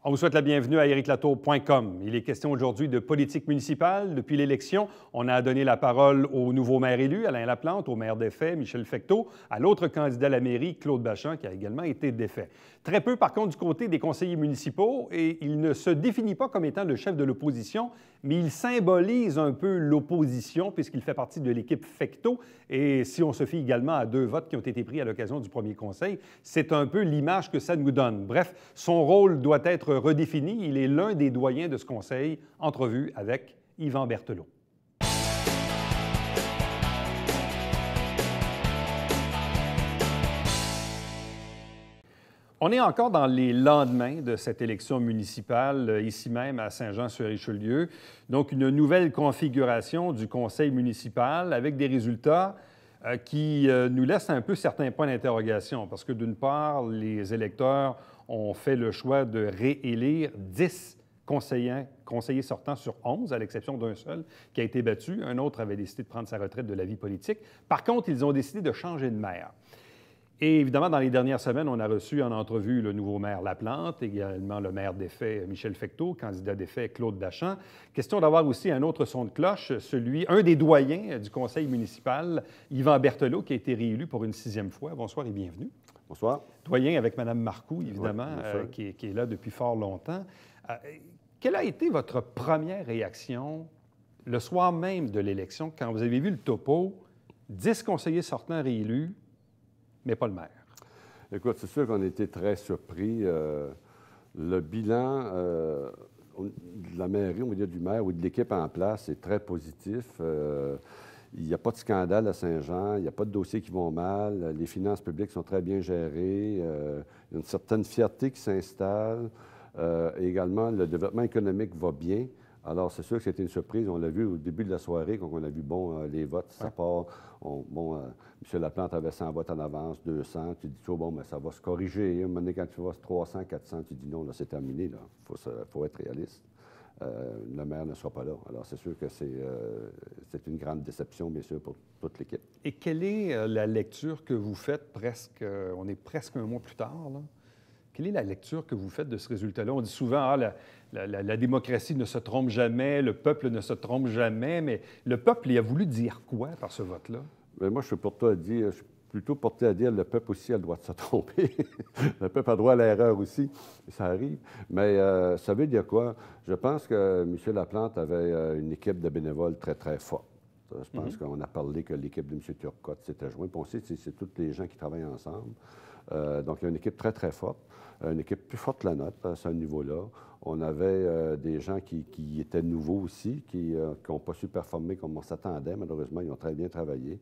On vous souhaite la bienvenue à ericlatour.com. Il est question aujourd'hui de politique municipale. Depuis l'élection, on a donné la parole au nouveau maire élu, Alain Laplante, au maire défait, Michel Fecteau, à l'autre candidat à la mairie, Claude Bachand, qui a également été défait. Très peu, par contre, du côté des conseillers municipaux, et il ne se définit pas comme étant le chef de l'opposition, mais il symbolise un peu l'opposition, puisqu'il fait partie de l'équipe Fecteau. Et si on se fie également à 2 votes qui ont été pris à l'occasion du premier conseil, c'est un peu l'image que ça nous donne. Bref, son rôle doit être redéfini. Il est l'un des doyens de ce conseil. Entrevue avec Yvan Berthelot. On est encore dans les lendemains de cette élection municipale, ici même à Saint-Jean-sur-Richelieu. Donc, une nouvelle configuration du conseil municipal avec des résultats qui nous laissent un peu certains points d'interrogation. Parce que, d'une part, les électeurs ont fait le choix de réélire 10 conseillers sortants sur 11, à l'exception d'un seul qui a été battu. Un autre avait décidé de prendre sa retraite de la vie politique. Par contre, ils ont décidé de changer de maire. Et évidemment, dans les dernières semaines, on a reçu en entrevue le nouveau maire Laplante, également le maire défait Michel Fecteau, candidat défait Claude Bachand. Question d'avoir aussi un autre son de cloche, un des doyens du conseil municipal, Yvan Berthelot, qui a été réélu pour une 6e fois. Bonsoir et bienvenue. Bonsoir. Doyen avec Mme Marcoux, évidemment, qui est là depuis fort longtemps. Quelle a été votre première réaction le soir même de l'élection, quand vous avez vu le topo, 10 conseillers sortants réélus, mais pas le maire? Écoute, c'est sûr qu'on a été très surpris. Le bilan de la mairie, on va dire du maire ou de l'équipe en place est très positif. Il n'y a pas de scandale à Saint-Jean, il n'y a pas de dossiers qui vont mal, les finances publiques sont très bien gérées, il y a une certaine fierté qui s'installe. Également, le développement économique va bien. Alors, c'est sûr que c'était une surprise. On l'a vu au début de la soirée, quand on a vu les votes, ça part. M. Laplante avait 100 votes en avance, 200. Tu dis, bon, mais ça va se corriger. À un moment donné, quand tu vois 300, 400, tu dis non, là, c'est terminé. Il faut être réaliste. Le maire ne sera pas là. Alors, c'est sûr que c'est une grande déception, bien sûr, pour toute l'équipe. Et quelle est la lecture que vous faites on est presque un mois plus tard, là? Quelle est la lecture que vous faites de ce résultat-là? On dit souvent, la démocratie ne se trompe jamais, le peuple ne se trompe jamais, mais le peuple, il a voulu dire quoi par ce vote-là? Bien, moi, je suis plutôt porté à dire que le peuple aussi a le droit de se tromper. Le peuple a le droit à l'erreur aussi, ça arrive. Mais ça veut dire quoi? Je pense que M. Laplante avait une équipe de bénévoles très, très forte. Je pense qu'on a parlé que l'équipe de M. Turcotte s'était jointe. Puis on sait que c'est tous les gens qui travaillent ensemble. Donc, il y a une équipe très, très forte. Une équipe plus forte que la nôtre à ce niveau-là. On avait des gens qui étaient nouveaux aussi, qui n'ont pas su performer comme on s'attendait. Malheureusement, ils ont très bien travaillé.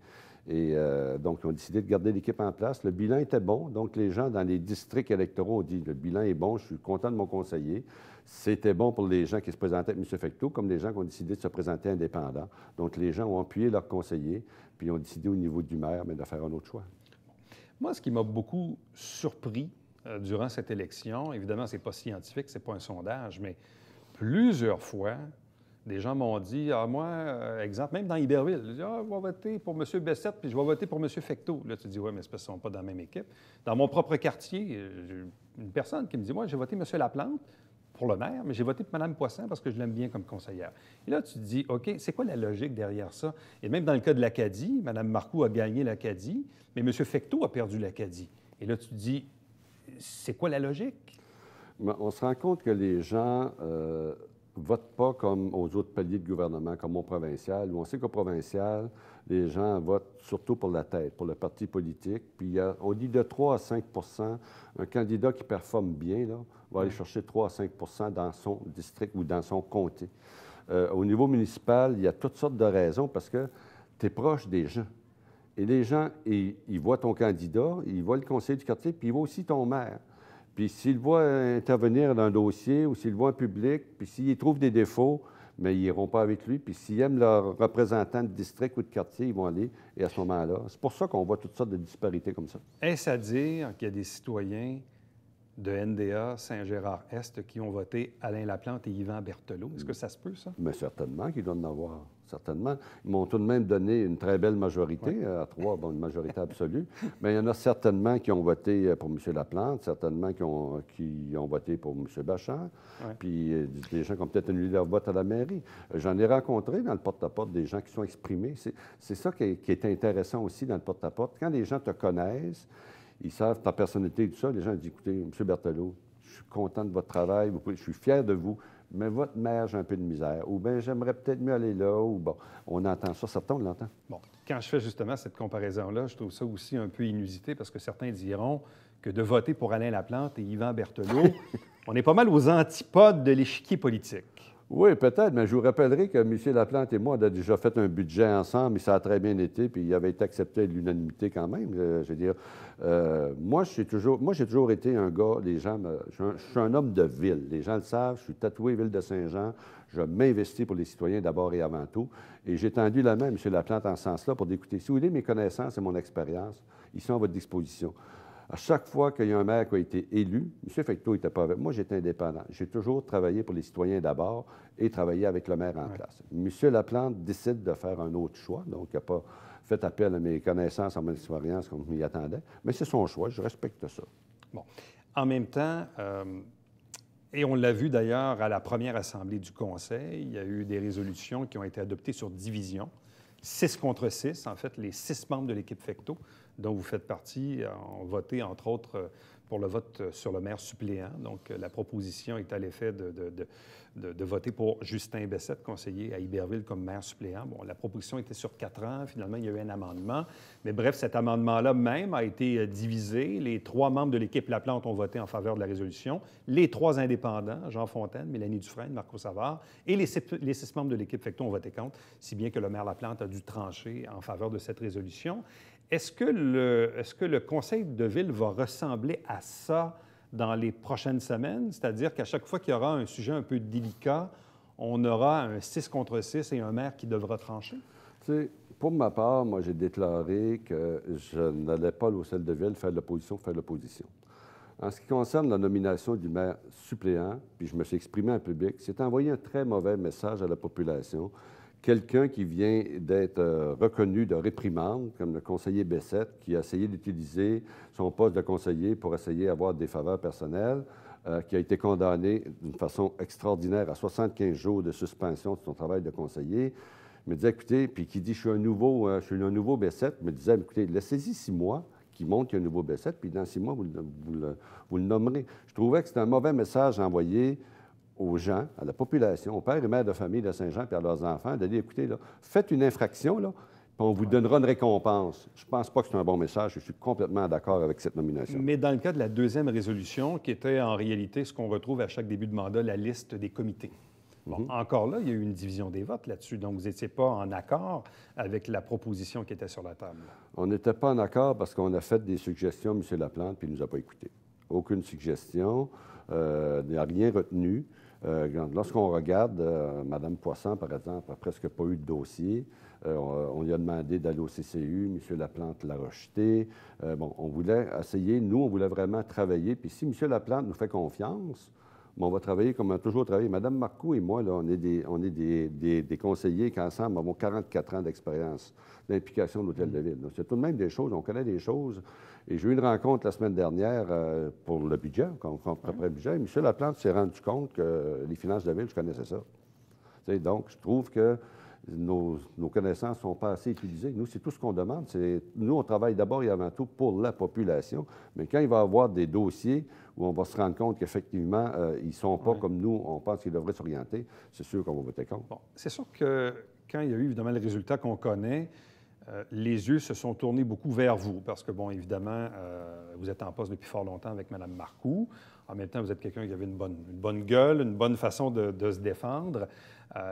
Et donc, ils ont décidé de garder l'équipe en place. Le bilan était bon. Donc, les gens dans les districts électoraux ont dit « Le bilan est bon, je suis content de mon conseiller ». C'était bon pour les gens qui se présentaient avec M. Fecteau, comme les gens qui ont décidé de se présenter indépendants. Donc, les gens ont appuyé leur conseiller, puis ils ont décidé au niveau du maire de faire un autre choix. Moi, ce qui m'a beaucoup surpris durant cette élection, évidemment, ce n'est pas scientifique, ce n'est pas un sondage, mais plusieurs fois, des gens m'ont dit, moi, exemple, même dans Iberville, je dis, je vais voter pour M. Bessette, puis je vais voter pour M. Fecteau. Là, tu dis, oui, mais c'est parce qu'ils ne sont pas dans la même équipe. Dans mon propre quartier, j'ai une personne qui me dit, moi, j'ai voté M. Laplante pour le maire, mais j'ai voté pour Mme Poisson parce que je l'aime bien comme conseillère. Et là, tu te dis, OK, c'est quoi la logique derrière ça? Et même dans le cas de l'Acadie, Mme Marcoux a gagné l'Acadie, mais M. Fecteau a perdu l'Acadie. Et là, tu te dis, c'est quoi la logique? On se rend compte que les gens votent pas comme aux autres paliers de gouvernement, comme au provincial, où on sait qu'au provincial, les gens votent surtout pour la tête, pour le parti politique. Puis on dit de 3 à 5 un candidat qui performe bien là, va aller chercher 3 à 5 dans son district ou dans son comté. Au niveau municipal, il y a toutes sortes de raisons parce que tu es proche des gens. Et les gens, ils voient ton candidat, ils voient le conseiller du quartier, puis ils voient aussi ton maire. Puis s'ils voient intervenir dans un dossier ou s'ils voient un public, puis s'ils trouvent des défauts, mais ils n'iront pas avec lui. Puis s'ils aiment leur représentant de district ou de quartier, ils vont aller. Et à ce moment-là, c'est pour ça qu'on voit toutes sortes de disparités comme ça. Est-ce à dire qu'il y a des citoyens de NDA Saint-Gérard-Est qui ont voté Alain Laplante et Yvan Berthelot. Est-ce que ça se peut, ça? Mais certainement qu'ils doivent en avoir. Certainement. Ils m'ont tout de même donné une très belle majorité, à 3, bon, une majorité absolue. Mais il y en a certainement qui ont voté pour M. Laplante, certainement qui ont voté pour M. Bachand, puis des gens qui ont peut-être annulé leur vote à la mairie. J'en ai rencontré dans le porte-à-porte des gens qui sont exprimés. C'est ça qui est intéressant aussi dans le porte-à-porte. Quand les gens te connaissent, ils savent ta personnalité et tout ça, les gens disent, écoutez, M. Berthelot, je suis content de votre travail, je suis fier de vous, mais votre maire, j'ai un peu de misère. Ou bien, j'aimerais peut-être mieux aller là. Ou bon, on entend ça. Certains, on l'entend. Bon, quand je fais justement cette comparaison-là, je trouve ça aussi un peu inusité parce que certains diront que de voter pour Alain Laplante et Yvan Berthelot, on est pas mal aux antipodes de l'échiquier politique. Oui, peut-être, mais je vous rappellerai que M. Laplante et moi, on a déjà fait un budget ensemble et ça a très bien été, puis il avait été accepté à l'unanimité quand même. Je veux dire, moi, j'ai toujours été un gars, je suis un homme de ville. Les gens le savent, je suis tatoué Ville de Saint-Jean. Je m'investis pour les citoyens d'abord et avant tout. Et j'ai tendu la main à M. Laplante en ce sens-là pour d'écouter. Si vous voulez mes connaissances et mon expérience, ils sont à votre disposition. À chaque fois qu'il y a un maire qui a été élu, M. Fecteau n'était pas avec moi, j'étais indépendant. J'ai toujours travaillé pour les citoyens d'abord et travaillé avec le maire en place. M. Laplante décide de faire un autre choix, donc il n'a pas fait appel à mes connaissances, à mon expérience comme je m'y attendais, mais c'est son choix, je respecte ça. Bon. En même temps, et on l'a vu d'ailleurs à la première assemblée du Conseil, il y a eu des résolutions qui ont été adoptées sur division. 6 contre 6, en fait, les 6 membres de l'équipe Fecteau, dont vous faites partie, ont voté, entre autres, pour le vote sur le maire suppléant. Donc, la proposition est à l'effet de voter pour Justin Bessette, conseiller à Iberville comme maire suppléant. Bon, la proposition était sur 4 ans. Finalement, il y a eu un amendement. Mais bref, cet amendement-là même a été divisé. Les 3 membres de l'équipe Laplante ont voté en faveur de la résolution. Les 3 indépendants, Jean Fontaine, Mélanie Dufresne, Marco Savard, et les 6 membres de l'équipe Fecteau ont voté contre, si bien que le maire Laplante a dû trancher en faveur de cette résolution. Est-ce que le conseil de ville va ressembler à ça dans les prochaines semaines? C'est-à-dire qu'à chaque fois qu'il y aura un sujet un peu délicat, on aura un 6 contre 6 et un maire qui devra trancher? Tu sais, pour ma part, moi, j'ai déclaré que je n'allais pas au conseil de ville faire l'opposition. En ce qui concerne la nomination du maire suppléant, puis je me suis exprimé en public, c'est envoyer un très mauvais message à la population. Quelqu'un qui vient d'être reconnu de réprimande, comme le conseiller Bessette, qui a essayé d'utiliser son poste de conseiller pour essayer d'avoir des faveurs personnelles, qui a été condamné d'une façon extraordinaire à 75 jours de suspension de son travail de conseiller, me disait, écoutez, puis qui dit, je suis un nouveau Bessette, me disait, écoutez, laissez-y 6 mois, qui montre qu'il y a un nouveau Bessette, puis dans 6 mois, vous le nommerez. Je trouvais que c'était un mauvais message envoyé aux gens, à la population, aux pères et mères de famille de Saint-Jean et à leurs enfants, de dire, écoutez, là, faites une infraction, là, puis on vous donnera une récompense. Je ne pense pas que c'est un bon message. Je suis complètement d'accord avec cette nomination. Mais dans le cas de la deuxième résolution, qui était en réalité ce qu'on retrouve à chaque début de mandat, la liste des comités. Bon, encore là, il y a eu une division des votes là-dessus, donc vous n'étiez pas en accord avec la proposition qui était sur la table. On n'était pas en accord parce qu'on a fait des suggestions à M. Laplante, puis il ne nous a pas écoutés. Aucune suggestion, il n'y a rien retenu. Lorsqu'on regarde, Mme Poisson, par exemple, n'a presque pas eu de dossier. On lui a demandé d'aller au CCU. M. Laplante l'a rejeté. On voulait essayer, nous, on voulait vraiment travailler. Puis si M. Laplante nous fait confiance, on va travailler comme on a toujours travaillé. Mme Marcoux et moi, là, on est des conseillers qui, ensemble, avons 44 ans d'expérience d'implication de l'Hôtel de Ville. Donc, c'est tout de même des choses, on connaît des choses. Et j'ai eu une rencontre la semaine dernière pour le budget, quand on préparait le budget. M. Laplante s'est rendu compte que les finances de la Ville, je connaissais ça. Donc, je trouve que nos connaissances ne sont pas assez utilisées. Nous, c'est tout ce qu'on demande. Nous, on travaille d'abord et avant tout pour la population. Mais quand il va y avoir des dossiers où on va se rendre compte qu'effectivement, ils ne sont pas comme nous, on pense qu'ils devraient s'orienter, c'est sûr qu'on va voter contre. Bon, c'est sûr que quand il y a eu évidemment le résultat qu'on connaît, les yeux se sont tournés beaucoup vers vous parce que, bon, évidemment, vous êtes en poste depuis fort longtemps avec Mme Marcoux. En même temps, vous êtes quelqu'un qui avait une bonne gueule, une bonne façon de se défendre.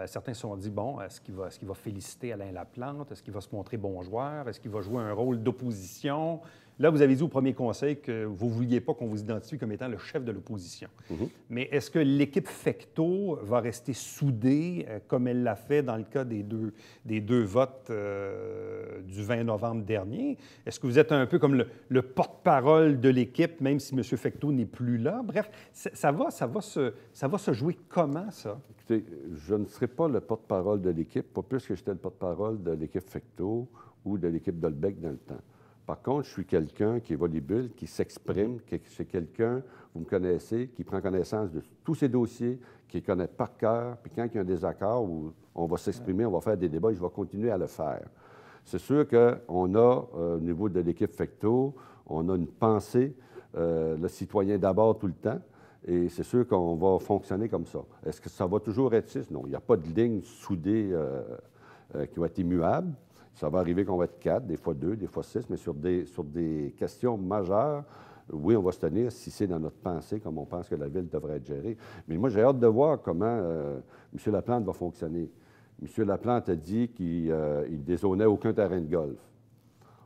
Certains se sont dit, bon, est-ce qu'il va féliciter Alain Laplante? Est-ce qu'il va se montrer bon joueur? Est-ce qu'il va jouer un rôle d'opposition? Là, vous avez dit au premier conseil que vous ne vouliez pas qu'on vous identifie comme étant le chef de l'opposition. Mais est-ce que l'équipe Fecteau va rester soudée comme elle l'a fait dans le cas des deux votes du 20 novembre dernier? Est-ce que vous êtes un peu comme le porte-parole de l'équipe, même si M. Fecteau n'est plus là? Bref, ça va se jouer comment, ça? Écoutez, je ne serai pas le porte-parole de l'équipe, pas plus que j'étais le porte-parole de l'équipe Fecteau ou de l'équipe Dolbec dans le temps. Par contre, je suis quelqu'un qui est volubile, qui s'exprime, c'est quelqu'un, vous me connaissez, qui prend connaissance de tous ces dossiers, qui les connaît par cœur, puis quand il y a un désaccord où on va s'exprimer, on va faire des débats, je vais continuer à le faire. C'est sûr qu'on a, au niveau de l'équipe Fecteau, on a une pensée, le citoyen d'abord tout le temps, et c'est sûr qu'on va fonctionner comme ça. Est-ce que ça va toujours être 6? Non, il n'y a pas de ligne soudée qui va être immuable. Ça va arriver qu'on va être 4, des fois 2, des fois 6, mais sur des questions majeures, oui, on va se tenir si c'est dans notre pensée, comme on pense que la ville devrait être gérée. Mais moi, j'ai hâte de voir comment M. Laplante va fonctionner. M. Laplante a dit qu'il ne dézonait aucun terrain de golf.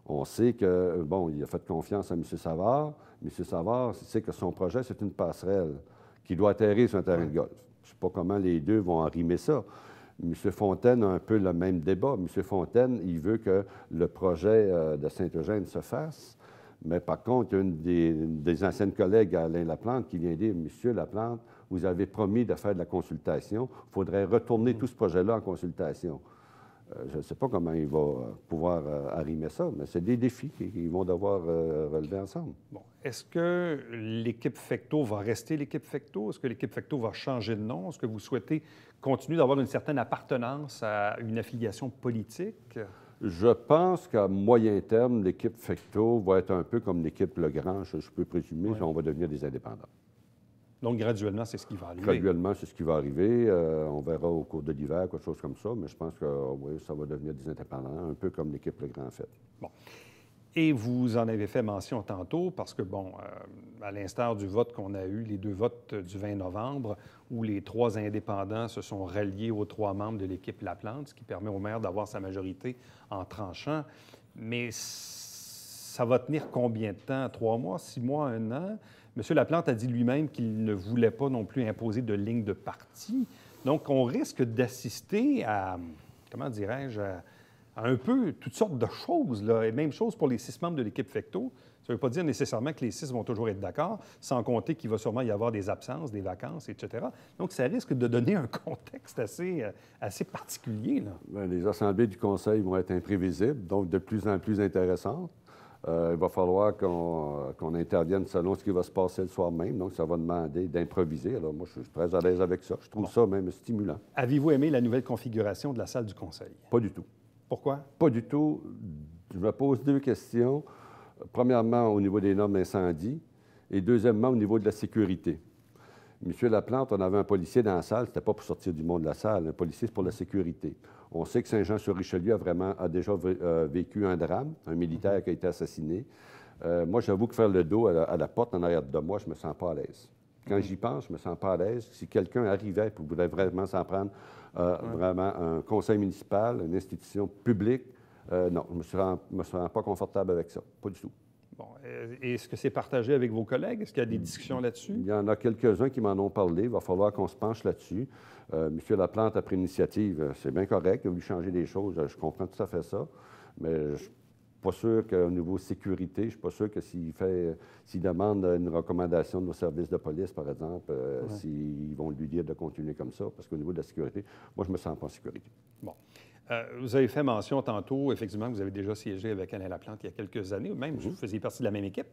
On sait que, bon, il a fait confiance à M. Savard. M. Savard sait que son projet, c'est une passerelle qui doit atterrir sur un terrain de golf. Je ne sais pas comment les deux vont arrimer ça. M. Fontaine a un peu le même débat. M. Fontaine, il veut que le projet de Saint-Eugène se fasse. Mais par contre, une des anciennes collègues à Alain Laplante qui vient dire, M. Laplante, vous avez promis de faire de la consultation. Il faudrait retourner tout ce projet-là en consultation. Je ne sais pas comment il va pouvoir arrimer ça, mais c'est des défis qu'ils vont devoir relever ensemble. Bon. Est-ce que l'équipe Fecteau va rester l'équipe Fecteau? Est-ce que l'équipe Fecteau va changer de nom? Est-ce que vous souhaitez continuer d'avoir une certaine appartenance à une affiliation politique? Je pense qu'à moyen terme, l'équipe Fecteau va être un peu comme l'équipe Legrand, je peux présumer, on va devenir des indépendants. Donc, graduellement, c'est ce qui va arriver. Graduellement, c'est ce qui va arriver. On verra au cours de l'hiver, quelque chose comme ça, mais je pense que oui, ça va devenir des indépendants, un peu comme l'équipe Legrand a fait. Bon. Et vous en avez fait mention tantôt parce que, bon, à l'instar du vote qu'on a eu, les deux votes du 20 novembre, où les 3 indépendants se sont ralliés aux 3 membres de l'équipe Laplante, ce qui permet au maire d'avoir sa majorité en tranchant. Mais ça va tenir combien de temps? 3 mois, 6 mois, 1 an? M. Laplante a dit lui-même qu'il ne voulait pas non plus imposer de ligne de parti. Donc, on risque d'assister à, comment dirais-je, à un peu toutes sortes de choses, là. Et même chose pour les 6 membres de l'équipe Fecteau. Ça ne veut pas dire nécessairement que les 6 vont toujours être d'accord, sans compter qu'il va sûrement y avoir des absences, des vacances, etc. Donc, ça risque de donner un contexte assez particulier, là. Bien, les assemblées du Conseil vont être imprévisibles, donc de plus en plus intéressantes. Il va falloir qu'on intervienne selon ce qui va se passer le soir même. Donc, ça va demander d'improviser. Alors, moi, je suis très à l'aise avec ça. Je trouve ça même stimulant. Avez-vous aimé la nouvelle configuration de la salle du Conseil? Pas du tout. Pourquoi? Pas du tout. Je me pose 2 questions. Premièrement, au niveau des normes d'incendie et deuxièmement, au niveau de la sécurité. M. Laplante, on avait un policier dans la salle, c'était pas pour sortir du monde de la salle, un policier, c'est pour la sécurité. On sait que Saint-Jean-sur-Richelieu a déjà vécu un drame, un militaire qui a été assassiné. Moi, j'avoue que faire le dos à la porte en arrière de moi, je me sens pas à l'aise. Quand j'y pense, je me sens pas à l'aise. Si quelqu'un arrivait et voulait vraiment s'en prendre vraiment un conseil municipal, une institution publique, non, je ne me sens pas confortable avec ça, pas du tout. Bon, est-ce que c'est partagé avec vos collègues? Est-ce qu'il y a des discussions là-dessus? Il y en a quelques-uns qui m'en ont parlé. Il va falloir qu'on se penche là-dessus. M. Laplante a pris l'initiative. C'est bien correct. Il a voulu changer des choses. Je comprends tout à fait ça. Mais je ne suis pas sûr qu'au niveau sécurité, je ne suis pas sûr que s'il demande une recommandation de nos services de police, par exemple, s'ils vont lui dire de continuer comme ça. Parce qu'au niveau de la sécurité, moi, je ne me sens pas en sécurité. Bon. Vous avez fait mention tantôt, effectivement, que vous avez déjà siégé avec Alain Laplante il y a quelques années, ou même vous faisiez partie de la même équipe.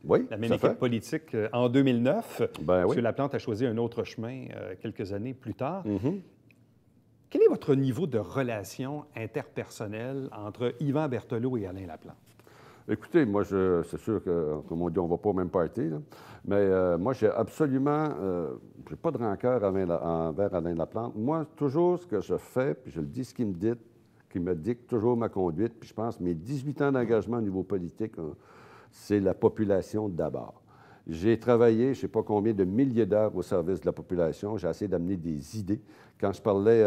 Oui, la même équipe politique. En 2009, ben, M. Laplante a choisi un autre chemin quelques années plus tard. Mm-hmm. Quel est votre niveau de relation interpersonnelle entre Yvan Berthelot et Alain Laplante? Écoutez, moi, c'est sûr que, comme on dit, on ne va pas au même party, là. Mais moi, j'ai absolument... j'ai pas de rancœur envers Alain Laplante. Moi, toujours ce que je fais, puis je le dis, ce qu'il me dicte toujours ma conduite, puis je pense mes 18 ans d'engagement au niveau politique, c'est la population d'abord. J'ai travaillé, je ne sais pas combien de milliers d'heures au service de la population. J'ai essayé d'amener des idées. Quand je parlais,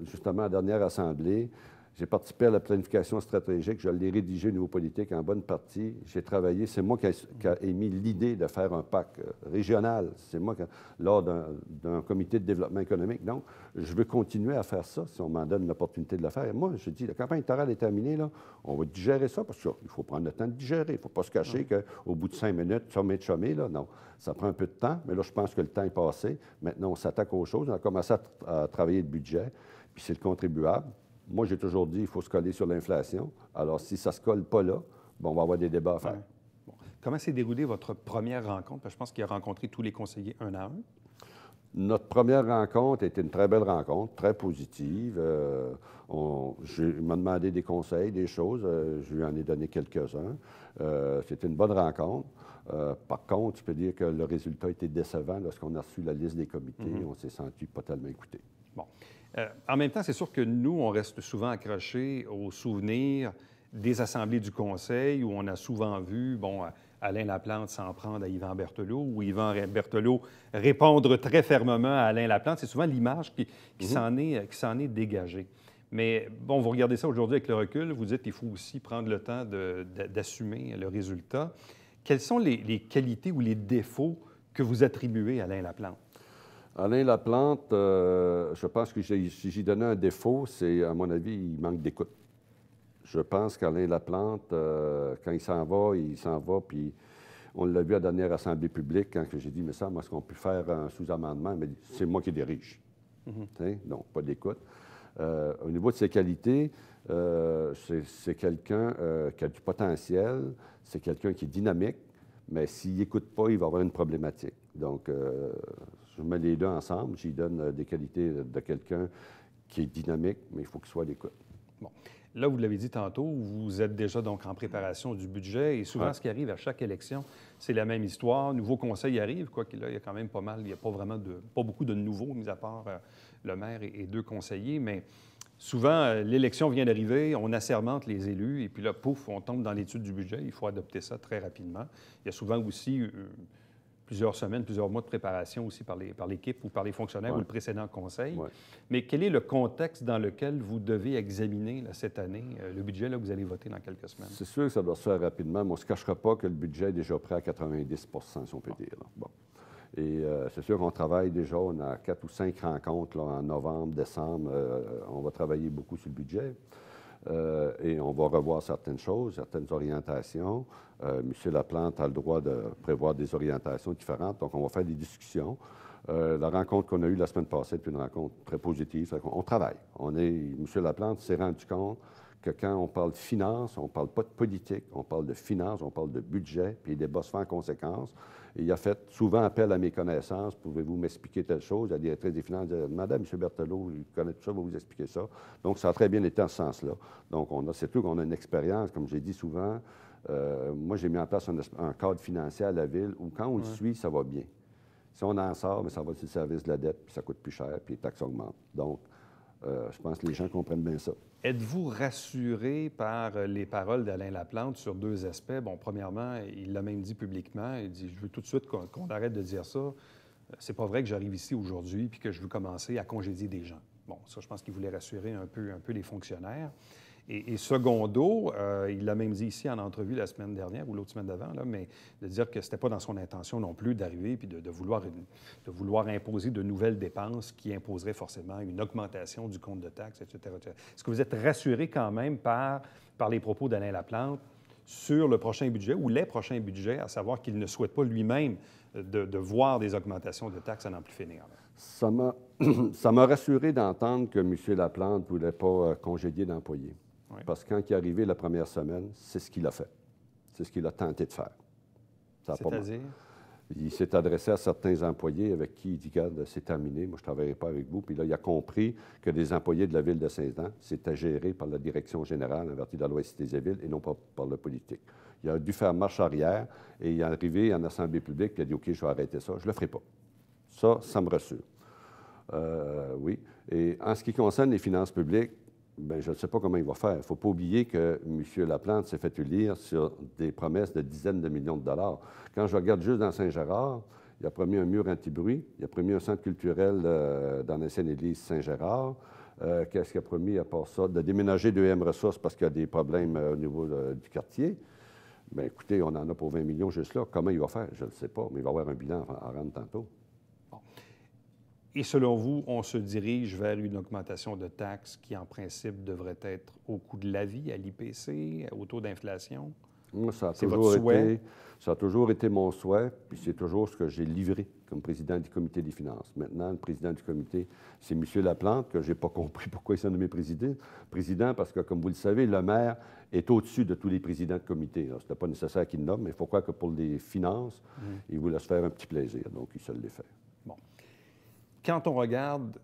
justement, à la dernière assemblée, J'ai participé à la planification stratégique, je l'ai rédigé au niveau politique en bonne partie. J'ai travaillé, c'est moi qui ai émis l'idée de faire un PAC régional. C'est moi, lors d'un comité de développement économique. Donc, je veux continuer à faire ça si on m'en donne l'opportunité de le faire. Et moi, je dis, la campagne électorale est terminée, là, on va digérer ça, parce qu'il faut prendre le temps de digérer. Il ne faut pas se cacher qu'au bout de 5 minutes, chômer, là, non. Ça prend un peu de temps, mais là, je pense que le temps est passé. Maintenant, on s'attaque aux choses. On a commencé à travailler le budget, puis c'est le contribuable. Moi, j'ai toujours dit qu'il faut se coller sur l'inflation. Alors, si ça ne se colle pas là, bon, on va avoir des débats à faire. Ouais. Bon. Comment s'est déroulée votre première rencontre? Parce que je pense qu'il a rencontré tous les conseillers un à un. Notre première rencontre était une très belle rencontre, très positive. Il m'a demandé des conseils, des choses. Je lui en ai donné quelques-uns. C'était une bonne rencontre. Par contre, je peux dire que le résultat était décevant lorsqu'on a reçu la liste des comités. On s'est senti pas tellement écouté. Bon. En même temps, c'est sûr que nous, on reste souvent accrochés aux souvenirs des assemblées du Conseil où on a souvent vu, bon, Alain Laplante s'en prendre à Yvan Berthelot ou Yvan Berthelot répondre très fermement à Alain Laplante. C'est souvent l'image qui s'en est dégagée. Mais bon, vous regardez ça aujourd'hui avec le recul, vous dites qu'il faut aussi prendre le temps d'assumer le résultat. Quelles sont les qualités ou les défauts que vous attribuez à Alain Laplante? Alain Laplante, je pense que si j'y donnais un défaut, c'est, à mon avis, il manque d'écoute. Je pense qu'Alain Laplante, quand il s'en va, puis on l'a vu à la dernière Assemblée publique, quand j'ai dit, mais ça, moi, est-ce qu'on peut faire un sous-amendement? Il m'a dit, c'est moi qui dirige. Donc, pas d'écoute. Au niveau de ses qualités, c'est quelqu'un qui a du potentiel, c'est quelqu'un qui est dynamique, mais s'il n'écoute pas, il va avoir une problématique. Donc, je mets les deux ensemble, j'y donne des qualités de quelqu'un qui est dynamique, mais il faut qu'il soit à l'écoute. Bon. Là, vous l'avez dit tantôt, vous êtes déjà donc en préparation du budget et souvent, ce qui arrive à chaque élection, c'est la même histoire. Nouveau conseil arrive, quoi qu'il y a quand même pas mal, il n'y a pas beaucoup de nouveaux, mis à part le maire et 2 conseillers, mais souvent, l'élection vient d'arriver, on assermente les élus et puis là, pouf, on tombe dans l'étude du budget. Il faut adopter ça très rapidement. Il y a souvent aussi plusieurs semaines, plusieurs mois de préparation aussi par l'équipe ou par les fonctionnaires ou le précédent conseil. Mais quel est le contexte dans lequel vous devez examiner là, cette année le budget là, que vous allez voter dans quelques semaines? C'est sûr que ça doit se faire rapidement, mais on ne se cachera pas que le budget est déjà prêt à 90 si on peut dire. Bon. Et c'est sûr qu'on travaille déjà, on a 4 ou 5 rencontres là, en novembre, décembre. On va travailler beaucoup sur le budget. Et on va revoir certaines choses, certaines orientations. M. Laplante a le droit de prévoir des orientations différentes, donc on va faire des discussions. La rencontre qu'on a eue la semaine passée est une rencontre très positive. On travaille. M. Laplante s'est rendu compte que quand on parle de finances, on ne parle pas de politique, on parle de finances, on parle de budget, puis les débats se font en conséquence. Et il a fait souvent appel à mes connaissances. Pouvez-vous m'expliquer telle chose? La directrice des finances dit, demandez à M. Berthelot, il connaît tout ça, il va vous expliquer ça. Donc, ça a très bien été en ce sens-là. Donc, c'est tout qu'on a une expérience, comme j'ai dit souvent. Moi, j'ai mis en place un cadre financier à la ville où, quand on le suit, ça va bien. Si on en sort, mais ça va sur le service de la dette, puis ça coûte plus cher, puis les taxes augmentent. Donc, je pense que les gens comprennent bien ça. Êtes-vous rassuré par les paroles d'Alain Laplante sur 2 aspects? Bon, premièrement, il l'a même dit publiquement, il dit « Je veux tout de suite qu'on arrête de dire ça. C'est pas vrai que j'arrive ici aujourd'hui puis que je veux commencer à congédier des gens. » Bon, ça, je pense qu'il voulait rassurer un peu les fonctionnaires. Et secondo, il l'a même dit ici en entrevue la semaine dernière ou l'autre semaine d'avant, là, mais de dire que c'était pas dans son intention non plus d'arriver puis de vouloir imposer de nouvelles dépenses qui imposeraient forcément une augmentation du compte de taxes, etc. Est-ce que vous êtes rassuré quand même par les propos d'Alain Laplante sur le prochain budget ou les prochains budgets, à savoir qu'il ne souhaite pas lui-même de voir des augmentations de taxes à n'en plus finir? Ça m'a rassuré d'entendre que M. Laplante ne voulait pas congédier d'employés. Oui. Parce que quand il est arrivé la première semaine, c'est ce qu'il a fait. C'est ce qu'il a tenté de faire. C'est-à-dire? Il s'est adressé à certains employés avec qui il dit, regarde, c'est terminé, moi je ne travaillerai pas avec vous. Puis là, il a compris que des employés de la Ville de Saint-Jean, c'était géré par la direction générale en vertu de la loi Cités-et-Villes et non pas par le politique. Il a dû faire marche arrière et il est arrivé en Assemblée publique et il a dit, OK, je vais arrêter ça, je ne le ferai pas. Ça me rassure. Oui. Et en ce qui concerne les finances publiques, bien, je ne sais pas comment il va faire. Il ne faut pas oublier que M. Laplante s'est fait élire sur des promesses de dizaines de millions de dollars. Quand je regarde juste dans Saint-Gérard, il a promis un mur anti-bruit, il a promis un centre culturel dans l'ancienne église Saint-Gérard, Qu'est-ce qu'il a promis à part ça? De déménager d'EM Ressources parce qu'il y a des problèmes au niveau du quartier. Bien, écoutez, on en a pour 20 millions juste là. Comment il va faire? Je ne sais pas, mais il va avoir un bilan à rendre tantôt. Bon. Et selon vous, on se dirige vers une augmentation de taxes qui, en principe, devrait être au coût de la vie, à l'IPC, au taux d'inflation? Moi, C'est votre souhait? Ça a toujours été mon souhait, puis c'est toujours ce que j'ai livré comme président du comité des finances. Maintenant, le président du comité, c'est M. Laplante, que je n'ai pas compris pourquoi il s'est nommé président, parce que, comme vous le savez, le maire est au-dessus de tous les présidents de comité. Ce n'était pas nécessaire qu'il le nomme, mais il faut croire que pour les finances, il voulait se faire un petit plaisir, donc il se l'est fait. Bon. Quand on regarde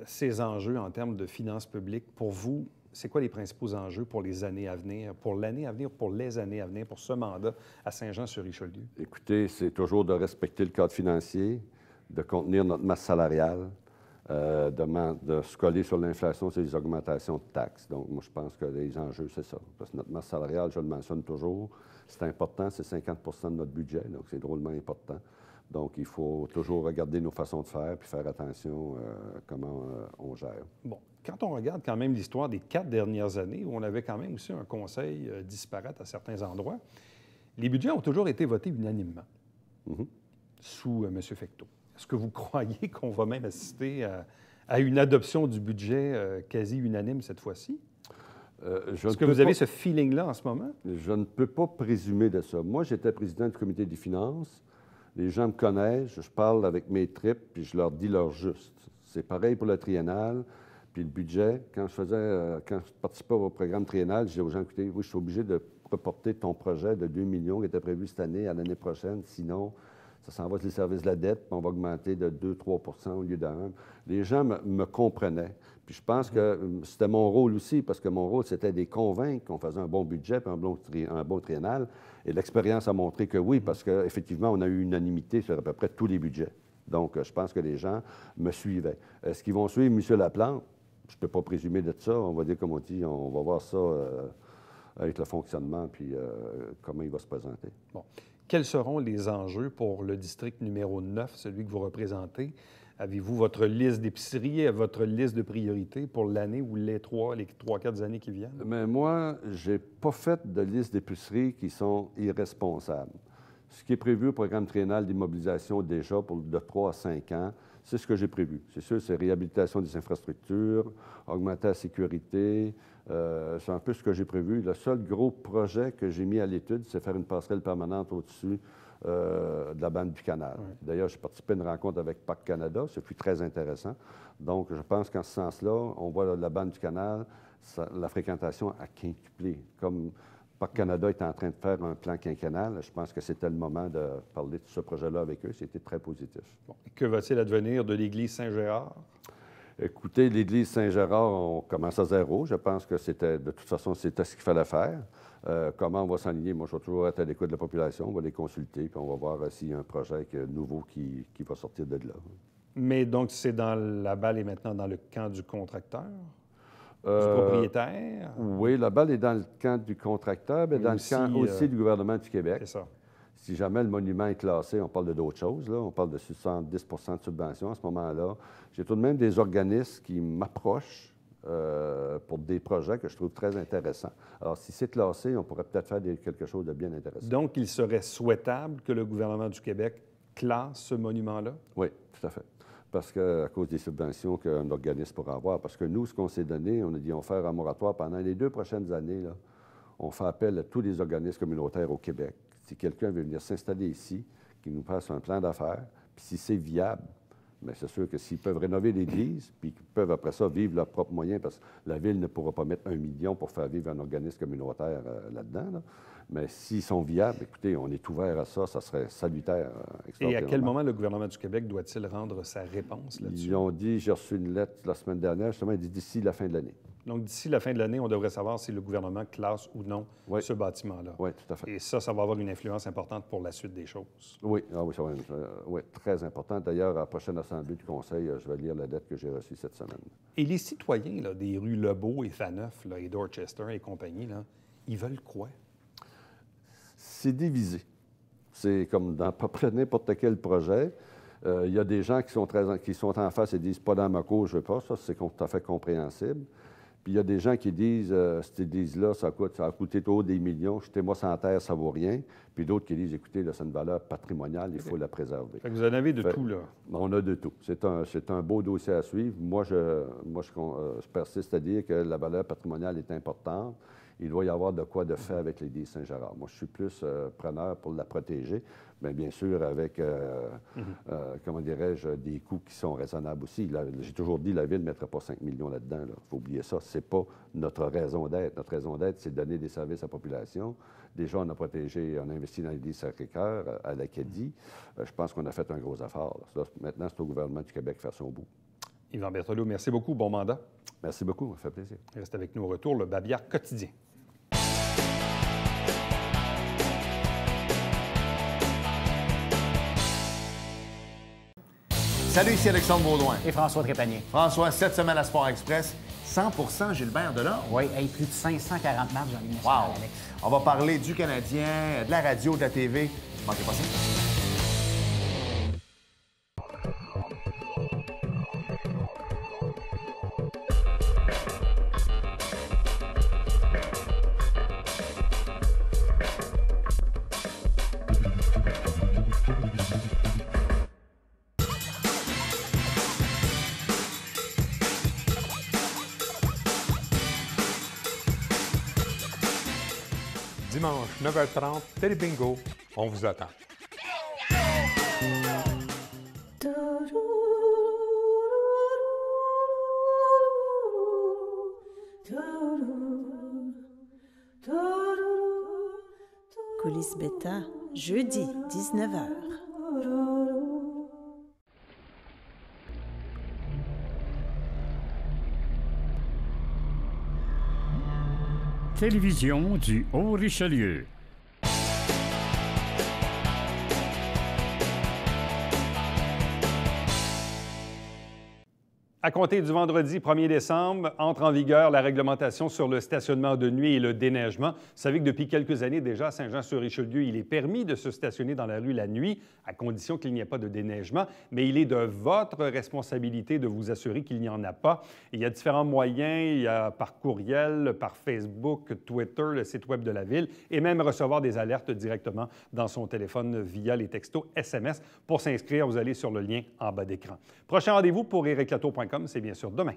ces enjeux en termes de finances publiques, pour vous, c'est quoi les principaux enjeux pour les années à venir, pour l'année à venir, pour les années à venir, pour ce mandat à Saint-Jean-sur-Richelieu? Écoutez, c'est toujours de respecter le cadre financier, de contenir notre masse salariale, de se coller sur l'inflation, sur les augmentations de taxes. Donc, moi, je pense que les enjeux, c'est ça. Parce que notre masse salariale, je le mentionne toujours, c'est important, c'est 50 de notre budget, donc c'est drôlement important. Donc, il faut toujours regarder nos façons de faire puis faire attention à comment on gère. Bon, quand on regarde quand même l'histoire des 4 dernières années, où on avait quand même aussi un conseil disparate à certains endroits, les budgets ont toujours été votés unanimement sous M. Fecteau. Est-ce que vous croyez qu'on va même assister à une adoption du budget quasi unanime cette fois-ci? Est-ce que vous avez ce feeling-là en ce moment? Je ne peux pas présumer de ça. Moi, j'étais président du comité des finances. Les gens me connaissent, je parle avec mes tripes, puis je leur dis leur juste. C'est pareil pour le triennal, puis le budget. Quand je participais au programme triennal, je disais aux gens, écoutez, oui, je suis obligé de reporter ton projet de 2 millions qui était prévu cette année à l'année prochaine, sinon, ça s'en va sur les services de la dette, puis on va augmenter de 2-3 au lieu de 1. Les gens me comprenaient. Puis je pense que c'était mon rôle aussi, parce que mon rôle, c'était de les convaincre qu'on faisait un bon budget puis un bon triennal. Et l'expérience a montré que oui, parce qu'effectivement, on a eu unanimité sur à peu près tous les budgets. Donc, je pense que les gens me suivaient. Est-ce qu'ils vont suivre M. Laplante? Je ne peux pas présumer de ça. On va dire, comme on dit, on va voir ça avec le fonctionnement, puis comment il va se présenter. Bon. Quels seront les enjeux pour le district numéro 9, celui que vous représentez? Avez-vous votre liste d'épicerie, votre liste de priorités pour l'année ou les 3-4 années qui viennent? Mais moi, je n'ai pas fait de liste d'épicerie qui sont irresponsables. Ce qui est prévu au programme triennal d'immobilisation déjà pour de 3 à 5 ans, c'est ce que j'ai prévu. C'est sûr, c'est réhabilitation des infrastructures, augmenter la sécurité, c'est un peu ce que j'ai prévu. Le seul gros projet que j'ai mis à l'étude, c'est faire une passerelle permanente au-dessus de la bande du canal. Oui. D'ailleurs, j'ai participé à une rencontre avec Parc Canada, ce fut très intéressant. Donc, je pense qu'en ce sens-là, on voit la bande du canal, la fréquentation a quintuplé. Comme Parc Canada est en train de faire un plan quinquennal, je pense que c'était le moment de parler de ce projet-là avec eux. C'était très positif. Bon. Que va-t-il advenir de l'église Saint-Gérard? Écoutez, l'église Saint-Gérard, on commence à zéro. Je pense que c'était, de toute façon, c'était ce qu'il fallait faire. Comment on va s'enligner? Moi, je vais toujours être à l'écoute de la population. On va les consulter, puis on va voir s'il y a un projet nouveau qui va sortir de là. Mais donc, la balle est maintenant dans le camp du contracteur? Du propriétaire? Oui, la balle est dans le camp du contracteur, mais dans le camp aussi du gouvernement du Québec. C'est ça. Si jamais le monument est classé, on parle d'autres choses. Là. On parle de 70 de subvention à ce moment-là. J'ai tout de même des organismes qui m'approchent pour des projets que je trouve très intéressants. Alors, si c'est classé, on pourrait peut-être faire quelque chose de bien intéressant. Donc, il serait souhaitable que le gouvernement du Québec classe ce monument-là? Oui, tout à fait. Parce qu'à cause des subventions qu'un organisme pourra avoir. Parce que nous, ce qu'on s'est donné, on a dit on fait un moratoire pendant les 2 prochaines années. Là, on fait appel à tous les organismes communautaires au Québec. Si quelqu'un veut venir s'installer ici, qu'il nous fasse un plan d'affaires, puis si c'est viable, bien, c'est sûr que s'ils peuvent rénover l'église, puis qu'ils peuvent après ça vivre leurs propres moyens, parce que la Ville ne pourra pas mettre 1 million pour faire vivre un organisme communautaire là-dedans. Là. Mais s'ils sont viables, écoutez, on est ouvert à ça, ça serait salutaire. Et à quel moment le gouvernement du Québec doit-il rendre sa réponse là-dessus? Ils ont dit, j'ai reçu une lettre la semaine dernière, justement, ils disent d'ici la fin de l'année. Donc, d'ici la fin de l'année, on devrait savoir si le gouvernement classe ou non ce bâtiment-là. Oui, tout à fait. Et ça va avoir une influence importante pour la suite des choses. Oui, ça va être très important. D'ailleurs, à la prochaine Assemblée du Conseil, je vais lire la lettre que j'ai reçue cette semaine. Et les citoyens là, des rues Lebeau et Faneuf là, et Dorchester et compagnie, là, ils veulent quoi? C'est divisé. C'est comme dans à peu près n'importe quel projet. Il y a des gens qui sont en face et disent « pas dans ma cour, je ne veux pas ». Ça, c'est tout à fait compréhensible. Puis il y a des gens qui disent ces églises-là, ça a coûté trop des millions, jetez-moi sans terre, ça ne vaut rien. Puis d'autres qui disent écoutez, là, c'est une valeur patrimoniale, il faut la préserver. Fait que vous en avez de tout, là. On a de tout. C'est un beau dossier à suivre. Moi, je persiste à dire que la valeur patrimoniale est importante. Il doit y avoir de quoi de fait avec l'église Saint-Gérard. Moi, je suis plus preneur pour la protéger, mais bien sûr avec, comment dirais-je, des coûts qui sont raisonnables aussi. J'ai toujours dit, la Ville ne mettra pas 5 millions là-dedans. Il faut oublier ça. Ce n'est pas notre raison d'être. Notre raison d'être, c'est de donner des services à la population. Déjà, on a protégé, on a investi dans l'église Sacré-Cœur à l'Acadie. Je pense qu'on a fait un gros effort. Là, maintenant, c'est au gouvernement du Québec de faire son bout. Yvan Berthelot, merci beaucoup. Bon mandat. Merci beaucoup. Ça fait plaisir. Reste avec nous au retour, le Babillard quotidien. Salut, ici Alexandre Baudouin. Et François Trépanier. François, cette semaine à Sport Express, 100% Gilbert Delorme. Oui, plus de 540 matchs dans Ligue nationale, Wow! Alex. On va parler du Canadien, de la radio, de la TV. Manquez pas ça. Dimanche, 9h30, Télé Bingo, on vous attend. Coulisses Bêta, jeudi, 19h. Télévision du Haut-Richelieu. À compter du vendredi 1er décembre, entre en vigueur la réglementation sur le stationnement de nuit et le déneigement. Vous savez que depuis quelques années déjà, à Saint-Jean-sur-Richelieu, il est permis de se stationner dans la rue la nuit, à condition qu'il n'y ait pas de déneigement, mais il est de votre responsabilité de vous assurer qu'il n'y en a pas. Il y a différents moyens, il y a par courriel, par Facebook, Twitter, le site web de la Ville, et même recevoir des alertes directement dans son téléphone via les textos SMS. Pour s'inscrire, vous allez sur le lien en bas d'écran. Prochain rendez-vous pour ericlatour.com, c'est bien sûr demain.